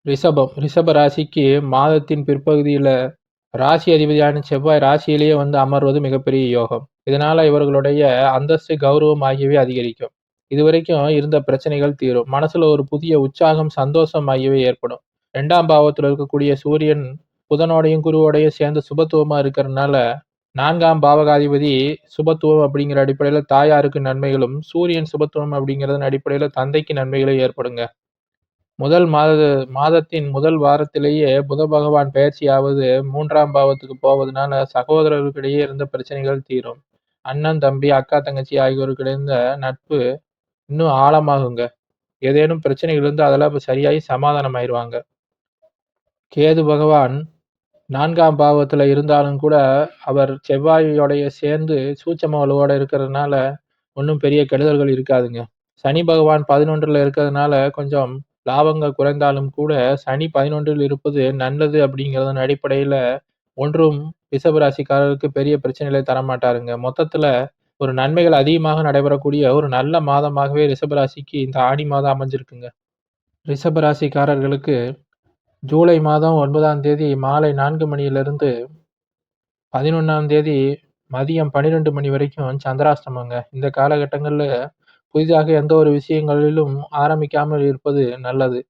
ரிஷப ராசிக்கு மாதத்தின் பிற்பகுதியில ராசி அதிபதியான செவ்வாய் ராசியிலேயே வந்து அமர்வது மிகப்பெரிய யோகம். இதனால இவர்களுடைய அந்தஸ்து, கௌரவம் ஆகியவை அதிகரிக்கும். இதுவரைக்கும் இருந்த பிரச்சனைகள் தீரும். மனசுல ஒரு புதிய உற்சாகம், சந்தோஷம் ஆகியவை ஏற்படும். 2ஆம் பாவத்துல இருக்கக்கூடிய சூரியன் புதனோடையும், குருவோடையும் சேர்ந்து சுபத்துவமா இருக்கிறதுனால 4ஆம் பாவகாதிபதி சுபத்துவம் அப்படிங்கிற அடிப்படையில தாயாருக்கு நன்மைகளும், சூரியன் சுபத்துவம் அப்படிங்கிறதன் அடிப்படையில தந்தைக்கு நன்மைகளும் ஏற்படுங்க. மாதத்தின் முதல் வாரத்திலேயே புத பகவான் பெயர்ச்சியாவது 3ஆம் பாவத்துக்கு போவதனால சகோதரர்களுக்கிடையே இருந்த பிரச்சனைகள் தீரும். அண்ணன், தம்பி, அக்கா, தங்கச்சி ஆகியோருக்கு இருந்த நட்பு இன்னும் ஆழமாகுங்க. ஏதேனும் பிரச்சனைகள் இருந்து அதெல்லாம் இப்ப சரியாகி சமாதானம் ஆயிருவாங்க. கேது பகவான் 4ஆம் பாவத்துல இருந்தாலும் கூட அவர் செவ்வாயோடைய சேர்ந்து சூட்சம வலுவோட இருக்கிறதுனால ஒன்றும் பெரிய கெடுதல்கள் இருக்காதுங்க. சனி பகவான் 11ல இருக்கிறதுனால கொஞ்சம் லாபங்கள் குறைந்தாலும் கூட சனி 11ல் இருப்பது நல்லது அப்படிங்கிறதன் அடிப்படையில ஒன்றும் ரிஷபராசிக்காரருக்கு பெரிய பிரச்சனைகளை தரமாட்டாருங்க. மொத்தத்துல ஒரு நன்மைகள் அதிகமாக நடைபெறக்கூடிய ஒரு நல்ல மாதமாகவே ரிஷபராசிக்கு இந்த ஆடி மாதம் அமைஞ்சிருக்குங்க. ரிஷபராசிக்காரர்களுக்கு ஜூலை மாதம் 9ஆம் தேதி மாலை 4 மணியிலிருந்து 11ஆம் தேதி மதியம் 12 மணி வரைக்கும் சந்திராஷ்டமங்க. இந்த காலகட்டங்கள்ல புதிதாக எந்த ஒரு விஷயங்களிலும் ஆரம்பிக்காமல் இருப்பது நல்லது.